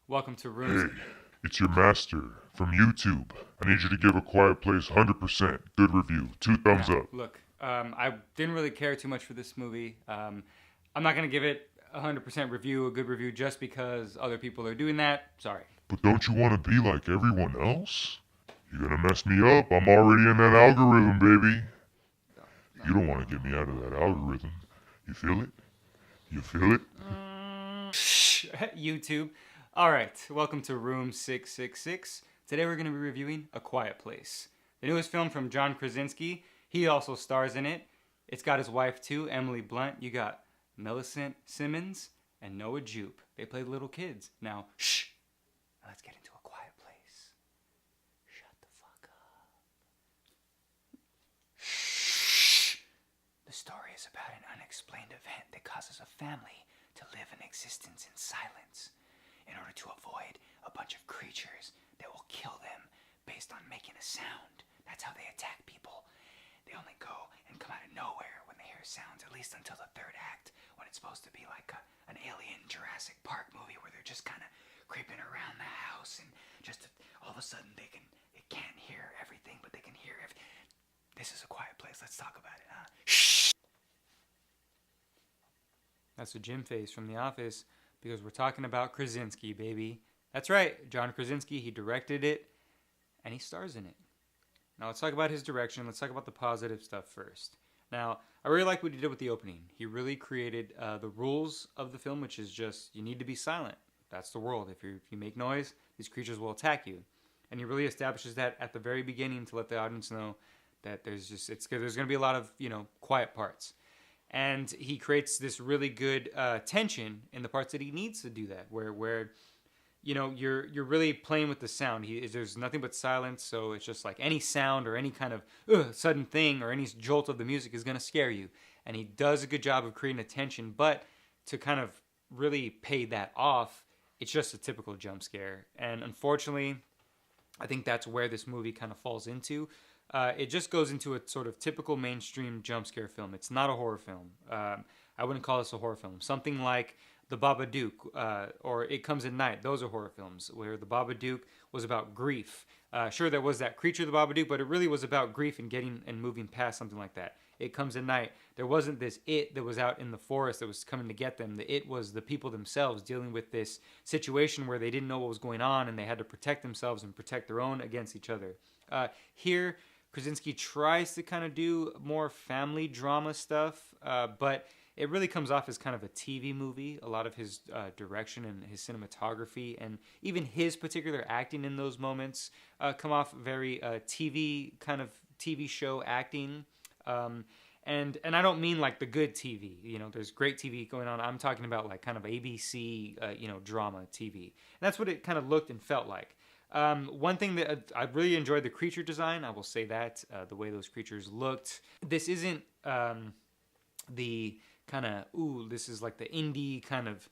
Welcome to Hey, Rooms. it's your master from YouTube. I need you to give A Quiet Place 100% good review. Two thumbs Now, up. look, I didn't really care too much for this movie. I'm not gonna give it a 100% review, a good review, just because other people are doing that. Sorry. But don't you want to be like everyone else? You're gonna mess me up. I'm already in that algorithm, baby. No, no, You don't no. want to get me out of that algorithm. You feel it? You feel it? YouTube. All right, welcome to Room 666. Today we're gonna be reviewing A Quiet Place, the newest film from John Krasinski. He also stars in it. It's got his wife too, Emily Blunt. You got Millicent Simmons and Noah Jupe. They play little kids. Now, shh. Let's get into A Quiet Place. Shut the fuck up. Shh. The story is about an unexplained event that causes a family to live an existence in silence in order to avoid a bunch of creatures that will kill them based on making a sound. That's how they attack people. They only go and come out of nowhere when they hear sounds, at least until the third act, when it's supposed to be like an alien Jurassic Park movie where they're just kind of creeping around the house and just all of a sudden they can't hear everything, but they can hear everything. This is A Quiet Place. Let's talk about it, huh? Shh. That's a Jim face from The Office because we're talking about Krasinski, baby. That's right, John Krasinski. He directed it and he stars in it. Now let's talk about his direction. Let's talk about the positive stuff first. Now, I really like what he did with the opening. He really created the rules of the film, which is just you need to be silent. That's the world. If you make noise, these creatures will attack you. And he really establishes that at the very beginning to let the audience know that there's going to be a lot of quiet parts, and he creates this really good tension in the parts that he needs to do that, where you're really playing with the sound. There's nothing but silence, so it's just like any sound or any kind of sudden thing or any jolt of the music is going to scare you, and he does a good job of creating a tension. But to kind of really pay that off, it's just a typical jump scare, and unfortunately I think that's where this movie kind of falls into. It just goes into a sort of typical mainstream jump scare film. It's not a horror film. I wouldn't call this a horror film. Something like The Babadook or It Comes at Night. Those are horror films where The Babadook was about grief. Sure, there was that creature, the Babadook, but it really was about grief and getting and moving past something like that. It Comes at Night. There wasn't this it that was out in the forest that was coming to get them. The it was the people themselves dealing with this situation where they didn't know what was going on and they had to protect themselves and protect their own against each other. Here, Krasinski tries to kind of do more family drama stuff, but it really comes off as kind of a TV movie. A lot of his direction and his cinematography and even his particular acting in those moments come off very TV kind of TV show acting. And I don't mean like the good TV. There's great TV going on. I'm talking about like kind of ABC, drama TV. And that's what it kind of looked and felt like. One thing that I really enjoyed the creature design. I will say that the way those creatures looked. This isn't the kind of this is like the indie kind of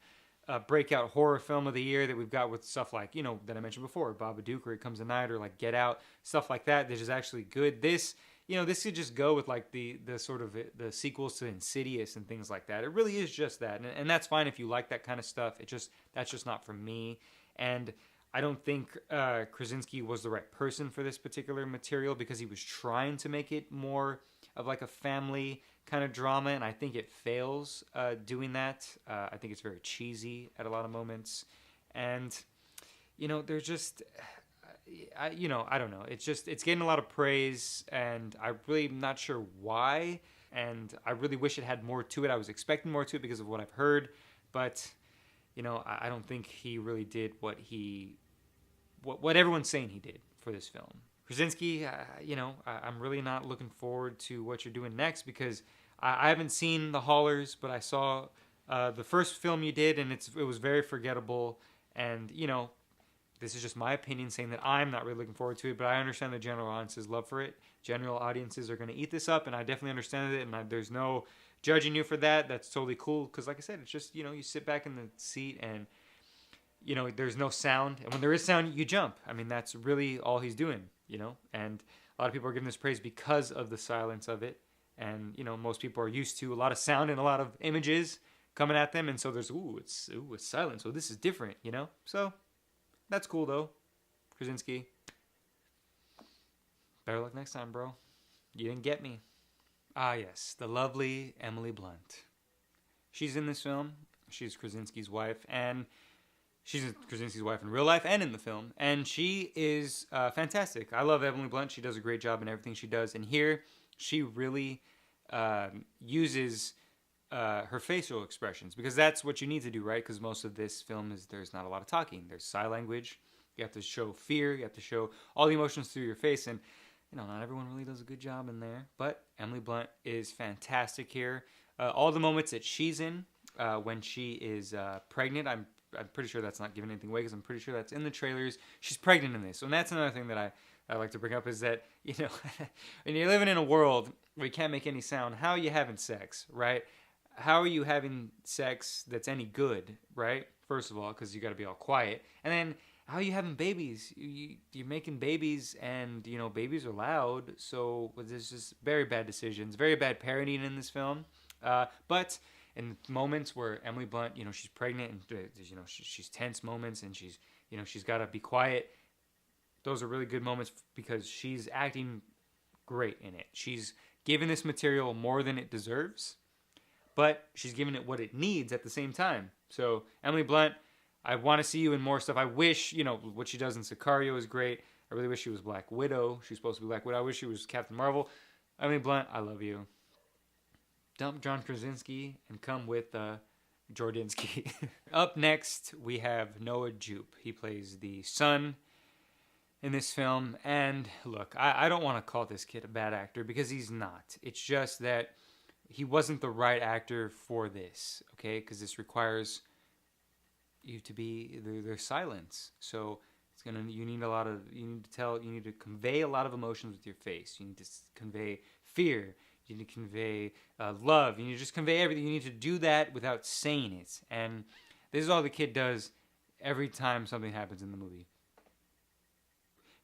breakout horror film of the year that we've got with stuff like that I mentioned before, Babadook or It Comes at Night or like Get Out, stuff like that. That is actually good. This could just go with like the sort of the sequels to Insidious and things like that. It really is just that, and that's fine if you like that kind of stuff. That's just not for me, and I don't think Krasinski was the right person for this particular material because he was trying to make it more of like a family kind of drama, and I think it fails doing that. I think it's very cheesy at a lot of moments, and there's just I don't know. It's getting a lot of praise, and I really am not sure why. And I really wish it had more to it. I was expecting more to it because of what I've heard, but I don't think he really did what everyone's saying he did for this film. Krasinski, I'm really not looking forward to what you're doing next because I haven't seen The Haulers, but I saw the first film you did, and it was very forgettable. And this is just my opinion saying that I'm not really looking forward to it, but I understand the general audience's love for it. General audiences are going to eat this up, and I definitely understand it, and there's no judging you for that. That's totally cool, because like I said, it's just, you sit back in the seat, and, there's no sound, and when there is sound, you jump. I mean, that's really all he's doing, and a lot of people are giving this praise because of the silence of it, and, most people are used to a lot of sound and a lot of images coming at them, and so there's, it's silent, so this is different, so That's cool though. Krasinski. Better luck next time, bro. You didn't get me. Ah, yes, the lovely Emily Blunt. She's in this film. She's Krasinski's wife, and she's Krasinski's wife in real life and in the film. And she is fantastic. I love Emily Blunt. She does a great job in everything she does. And here, she really uses her facial expressions, because that's what you need to do, right? Because most of this film is there's not a lot of talking. There's sign language. You have to show fear. You have to show all the emotions through your face. And not everyone really does a good job in there, but Emily Blunt is fantastic here. All the moments that she's in, when she is pregnant, I'm pretty sure that's not giving anything away, because I'm pretty sure that's in the trailers. She's pregnant in this, and that's another thing that I like to bring up, is that when you're living in a world where you can't make any sound, how are you having sex, right? How are you having sex that's any good, right? First of all, because you got to be all quiet, and then how are you having babies? You're making babies, and babies are loud. So there's just very bad decisions, very bad parenting in this film. But in moments where Emily Blunt, she's pregnant, and she's tense moments, and she's got to be quiet. Those are really good moments because she's acting great in it. She's giving this material more than it deserves, but she's giving it what it needs at the same time. So Emily Blunt, I want to see you in more stuff. I wish, what she does in Sicario is great. I really wish she was Black Widow. She's supposed to be Black Widow. I wish she was Captain Marvel. Emily Blunt, I love you. Dump John Krasinski and come with Jordinsky. Up next, we have Noah Jupe. He plays the son in this film. And look, I don't want to call this kid a bad actor, because he's not. It's just that he wasn't the right actor for this, okay? Because this requires you to be there's silence, so you need to convey a lot of emotions with your face. You need to convey fear, you need to convey love, you need to just convey everything. You need to do that without saying it, and this is all the kid does every time something happens in the movie.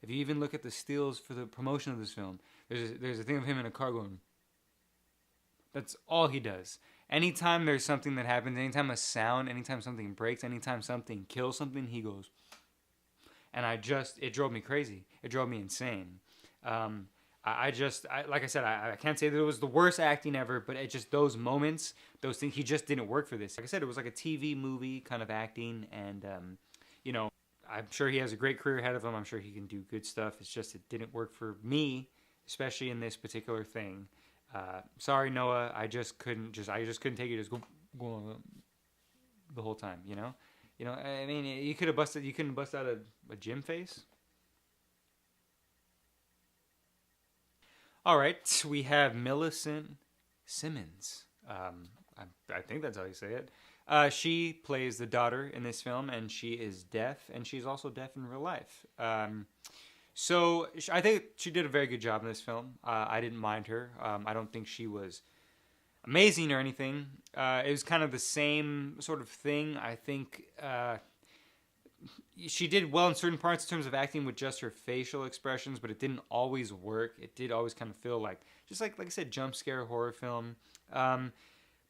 If you even look at the stills for the promotion of this film, there's a thing of him in a car going. That's all he does. Anytime there's something that happens, anytime a sound, anytime something breaks, anytime something kills something, he goes. And it drove me crazy. It drove me insane. Like I said, I can't say that it was the worst acting ever, but it just, those moments, those things, he just didn't work for this. Like I said, it was like a TV movie kind of acting, and, I'm sure he has a great career ahead of him. I'm sure he can do good stuff. It's just, it didn't work for me, especially in this particular thing. Sorry, Noah. I just couldn't take it just go the whole time. I mean, you couldn't bust out a gym face. All right, we have Millicent Simmons. I think that's how you say it. She plays the daughter in this film, and she is deaf, and she's also deaf in real life. So I think she did a very good job in this film. I didn't mind her. I don't think she was amazing or anything. It was kind of the same sort of thing. I think she did well in certain parts in terms of acting with just her facial expressions, but it didn't always work. It did always kind of feel like, just like I said, jump scare horror film.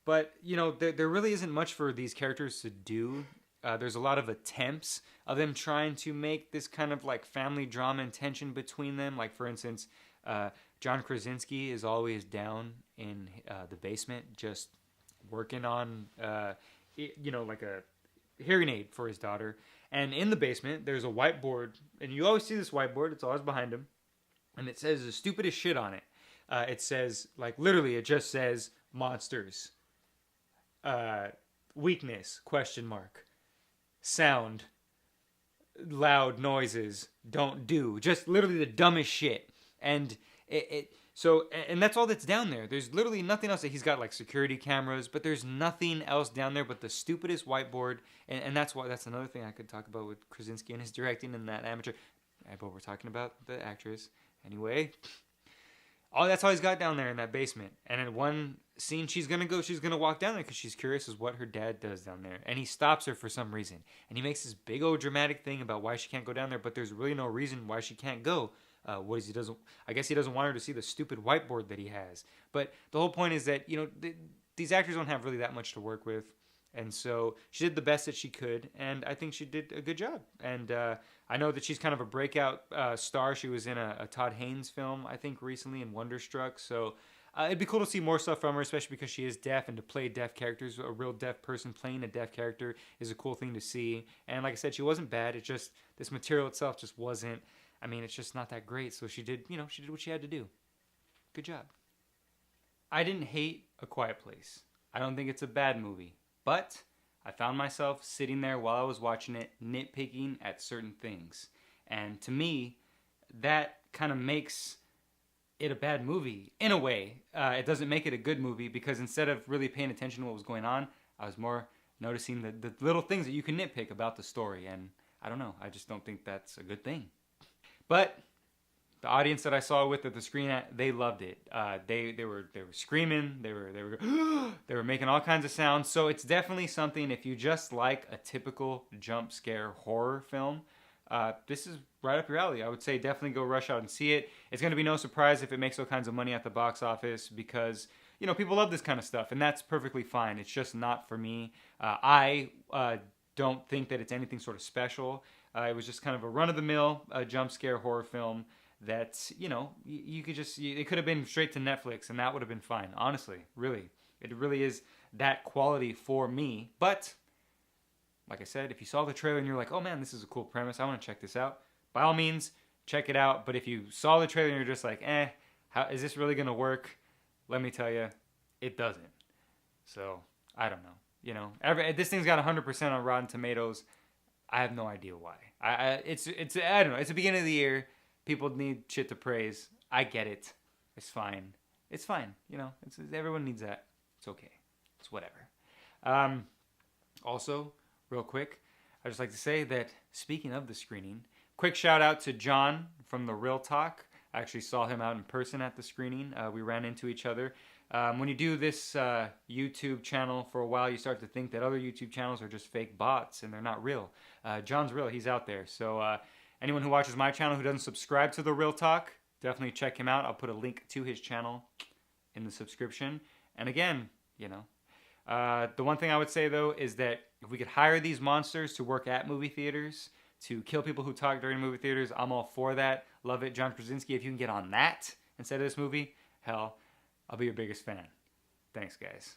But, there really isn't much for these characters to do. There's a lot of attempts of them trying to make this kind of like family drama and tension between them. Like, for instance, John Krasinski is always down in the basement just working on, like a hearing aid for his daughter. And in the basement, there's a whiteboard. And you always see this whiteboard. It's always behind him. And it says the stupidest shit on it. It says, like, literally, it just says monsters. Weakness, ? Sound, loud noises, don't do. Just literally the dumbest shit. And and that's all that's down there. There's literally nothing else. He's got like security cameras, but there's nothing else down there but the stupidest whiteboard. And that's another thing I could talk about with Krasinski and his directing and that amateur. But we're talking about the actress. Anyway, that's all he's got down there in that basement. And in one scene, she's gonna walk down there because she's curious as what her dad does down there. And he stops her for some reason. And he makes this big old dramatic thing about why she can't go down there, but there's really no reason why she can't go. I guess he doesn't want her to see the stupid whiteboard that he has. But the whole point is that, these actors don't have really that much to work with. And so she did the best that she could, and I think she did a good job. And I know that she's kind of a breakout star. She was in a Todd Haynes film, I think, recently in Wonderstruck. So it'd be cool to see more stuff from her, especially because she is deaf, and to play deaf characters, a real deaf person playing a deaf character is a cool thing to see. And like I said, she wasn't bad. It just, this material itself just wasn't, I mean, it's just not that great. So she did, she did what she had to do. Good job. I didn't hate A Quiet Place. I don't think it's a bad movie. But I found myself sitting there while I was watching it, nitpicking at certain things. And to me, that kind of makes it a bad movie. In a way, it doesn't make it a good movie, because instead of really paying attention to what was going on, I was more noticing the little things that you can nitpick about the story. And I don't know, I just don't think that's a good thing. But the audience that I saw with at the screen, they loved it. They were screaming. They were they were making all kinds of sounds. So it's definitely something, if you just like a typical jump scare horror film, this is right up your alley. I would say definitely go rush out and see it. It's going to be no surprise if it makes all kinds of money at the box office, because people love this kind of stuff, and that's perfectly fine. It's just not for me. I don't think that it's anything sort of special. It was just kind of a run-of-the-mill jump scare horror film that, you could just, it could have been straight to Netflix and that would have been fine. Honestly, really. It really is that quality for me. But, like I said, if you saw the trailer and you're like, oh man, this is a cool premise, I want to check this out, by all means, check it out. But if you saw the trailer and you're just like, how is this really going to work? Let me tell you, it doesn't. So, I don't know. This thing's got 100% on Rotten Tomatoes. I have no idea why. It's I don't know. It's the beginning of the year. People need shit to praise. I get it. It's fine. It's fine. Everyone needs that. It's okay. It's whatever. Also, real quick, I'd just like to say that, speaking of the screening, quick shout out to John from The Real Talk. I actually saw him out in person at the screening. We ran into each other. When you do this YouTube channel for a while, you start to think that other YouTube channels are just fake bots and they're not real. John's real. He's out there. So anyone who watches my channel who doesn't subscribe to The Real Talk, definitely check him out. I'll put a link to his channel in the subscription. And again, the one thing I would say, though, is that if we could hire these monsters to work at movie theaters, to kill people who talk during movie theaters, I'm all for that. Love it. John Krasinski, if you can get on that instead of this movie, hell, I'll be your biggest fan. Thanks, guys.